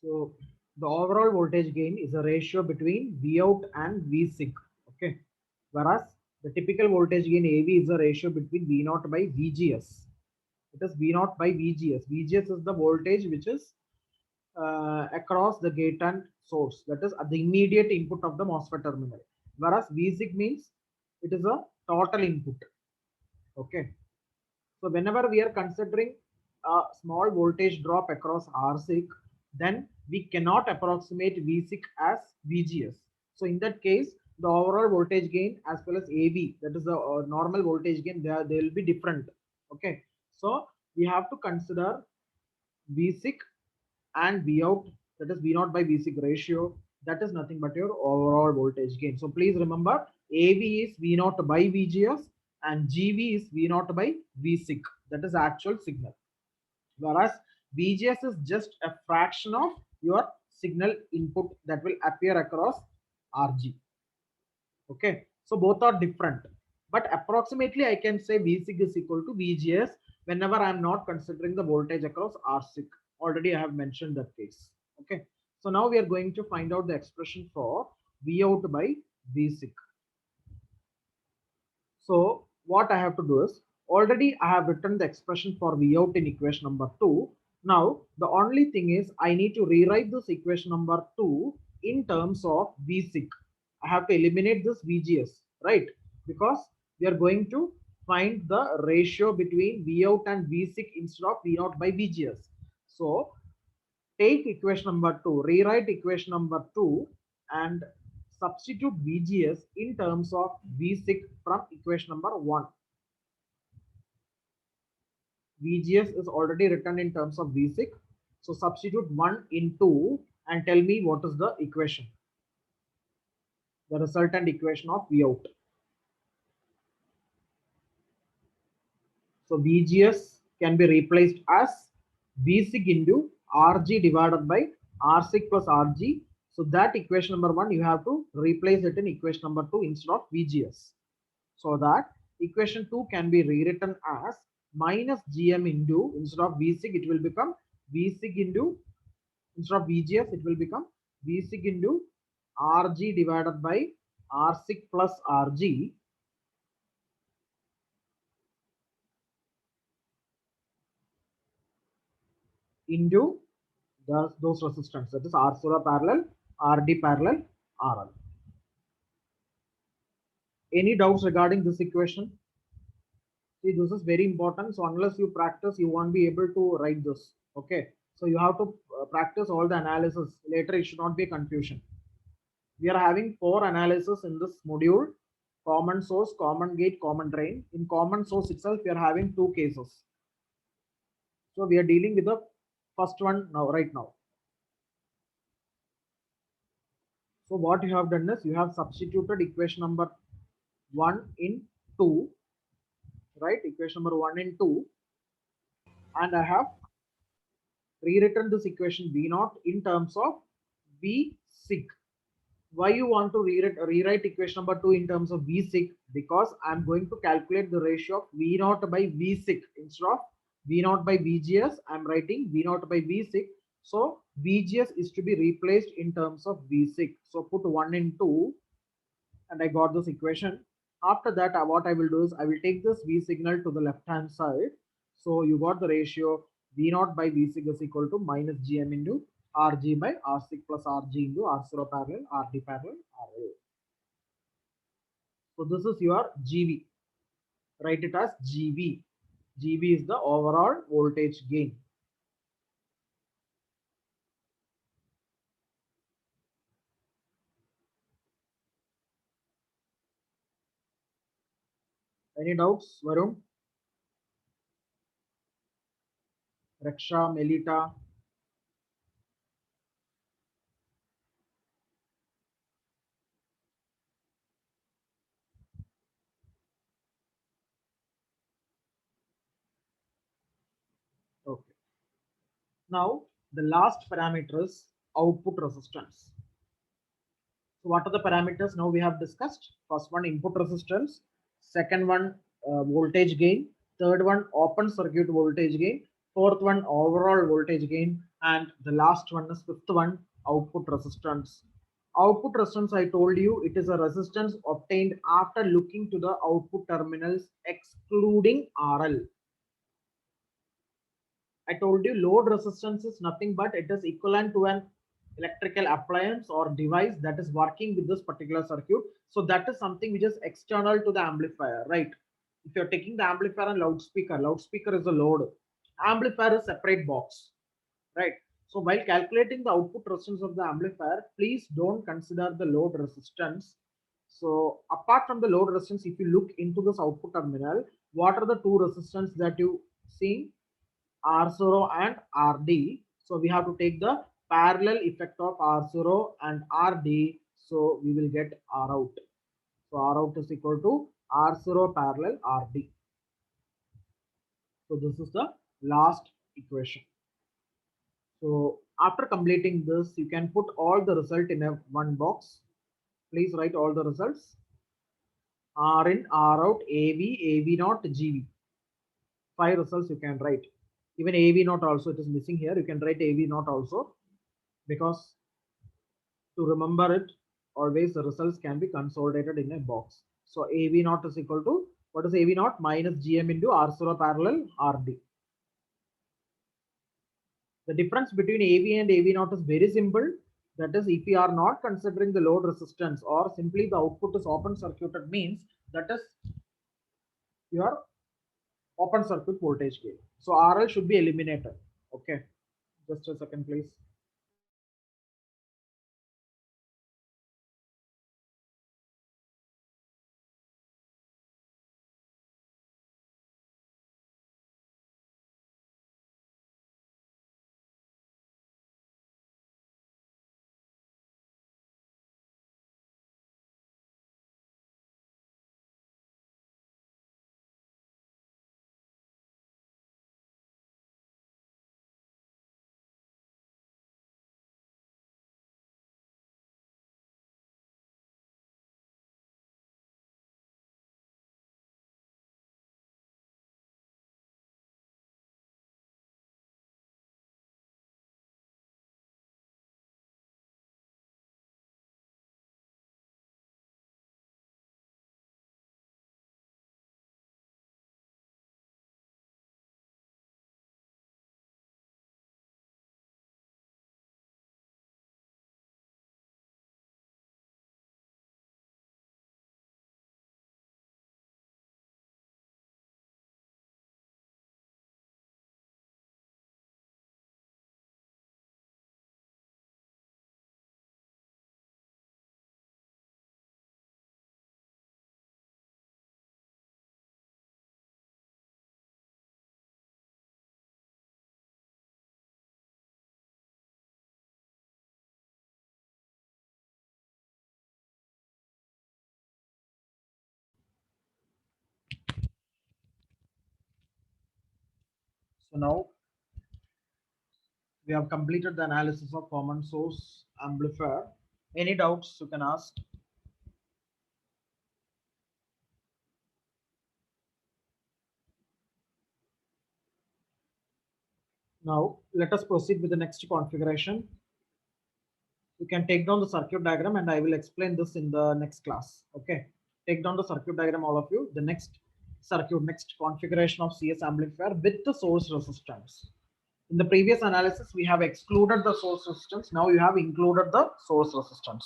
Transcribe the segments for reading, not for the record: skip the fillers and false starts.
So the overall voltage gain is a ratio between V out and V sig. Okay. Whereas the typical voltage gain AV is a ratio between V naught by VGS. It is V naught by VGS. VGS is the voltage which is across the gate and source. That is at the immediate input of the MOSFET terminal. Whereas V sig means it is a total input. Okay. So whenever we are considering a small voltage drop across R6, then we cannot approximate V6 as VGS. So in that case, the overall voltage gain as well as AV, that is the normal voltage gain, they will be different. Okay. So we have to consider V6 and V out, that is V naught by V6 ratio. That is nothing but your overall voltage gain. So please remember, AV is V naught by VGS and GV is V naught by V6. That is actual signal. Whereas VGS is just a fraction of your signal input that will appear across RG. Okay, so both are different, but approximately I can say V6 is equal to VGS whenever I am not considering the voltage across R6. Already I have mentioned that case. Okay, so now we are going to find out the expression for V out by V6. So what I have to do is, already I have written the expression for V out in equation number 2. Now the only thing is I need to rewrite this equation number 2 in terms of V6. I have to eliminate this VGS, right? Because we are going to find the ratio between V out and V6 instead of V naught by VGS. So take equation number 2, rewrite equation number 2 and substitute VGS in terms of V6 from equation number 1. VGS is already written in terms of V6. So substitute 1 in 2 and tell me what is the equation, the resultant equation of V out. So VGS can be replaced as V6 into RG divided by R6 plus RG. So that equation number 1, you have to replace it in equation number 2 instead of VGS. So that equation 2 can be rewritten as minus GM into, instead of V6, it will become V6 into, instead of VGS, it will become V6 into RG divided by R6 plus RG into those resistance, that is R0 parallel, RD parallel, RL. Any doubts regarding this equation? See, this is very important. So unless you practice, you won't be able to write this. Okay. So you have to practice all the analysis. Later, it should not be a confusion. We are having 4 analysis in this module: common source, common gate, common drain. In common source itself, we are having 2 cases. So we are dealing with the first one now, right now. So what you have done is you have substituted equation number 1 in 2, right? Equation number 1 in 2, and I have rewritten this equation V naught in terms of V sig. Why you want to rewrite equation number 2 in terms of V sig? Because I'm going to calculate the ratio of V naught by V sig. Instead of V naught by VGS, I'm writing V naught by V sig. So VGS is to be replaced in terms of V sig. So put 1 in 2 and I got this equation. After that, what I will do is I will take this V signal to the left hand side. So you got the ratio V naught by V sig is equal to minus GM into RG by R6 plus RG into R0 parallel, RD parallel, RL. So this is your GV. Write it as GV. GV is the overall voltage gain. Any doubts, Varun? Raksha, Melita? Okay. Now the last parameter is output resistance. So what are the parameters now we have discussed? First one, input resistance. Second one, voltage gain. Third one, open circuit voltage gain. Fourth one, overall voltage gain. And the last one is fifth one, output resistance. Output resistance, I told you, it is a resistance obtained after looking to the output terminals excluding RL. I told you load resistance is nothing but it is equivalent to an electrical appliance or device that is working with this particular circuit. So that is something which is external to the amplifier, right? If you're taking the amplifier and loudspeaker, loudspeaker is a load. Amplifier is separate box, right? So while calculating the output resistance of the amplifier, please don't consider the load resistance. So apart from the load resistance, if you look into this output terminal, what are the two resistance that you see? R0 and RD. So we have to take the parallel effect of R0 and RD. So we will get R out. So R out is equal to R0 parallel RD. So this is the last equation. So after completing this, you can put all the result in a one box. Please write all the results. R in, R out, AV naught, GV. Five results you can write. Even AV naught also, it is missing here. You can write AV naught also, because to remember it, always the results can be consolidated in a box. So AV naught is equal to, what is AV naught? Minus GM into R0 parallel RD. The difference between AV and AV naught is very simple. That is, if you are not considering the load resistance or simply the output is open circuited, means that is your open circuit voltage gain. So RL should be eliminated. Okay, just a second, please. So now we have completed the analysis of common source amplifier. Any doubts you can ask? Now let us proceed with the next configuration. You can take down the circuit diagram and I will explain this in the next class. Okay, take down the circuit diagram, all of you. The next circuit, next configuration of CS amplifier with the source resistance. In the previous analysis, we have excluded the source resistance. Now you have included the source resistance.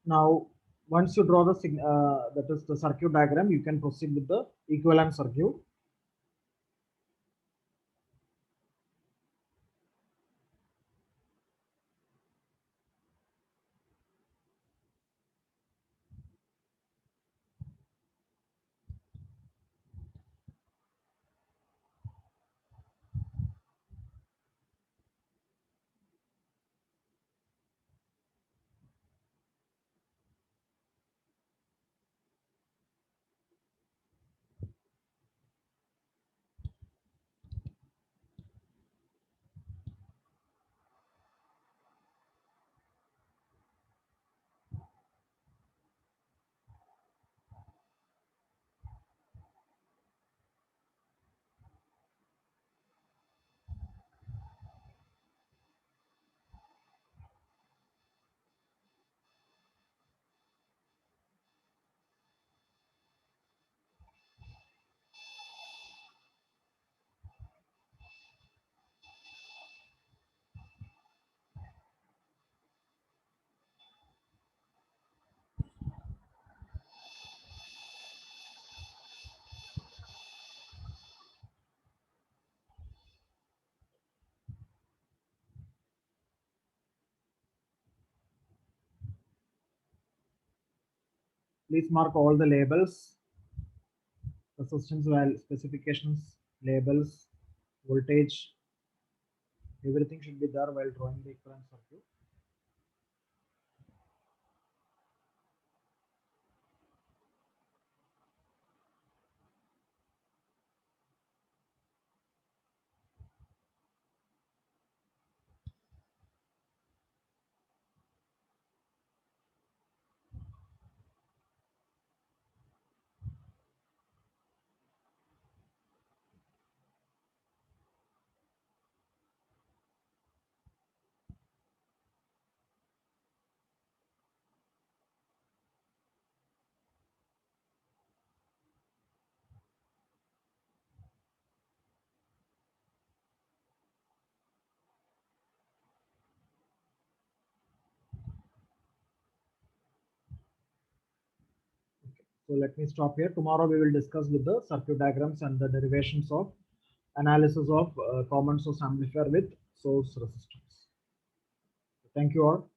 Now, once you draw the that is the circuit diagram, you can proceed with the equivalent circuit. Please mark all the labels, resistance value, specifications, labels, voltage, everything should be there while drawing the equivalent circuit. So let me stop here. Tomorrow we will discuss with the circuit diagrams and the derivations of analysis of common source amplifier with source resistance. Thank you all.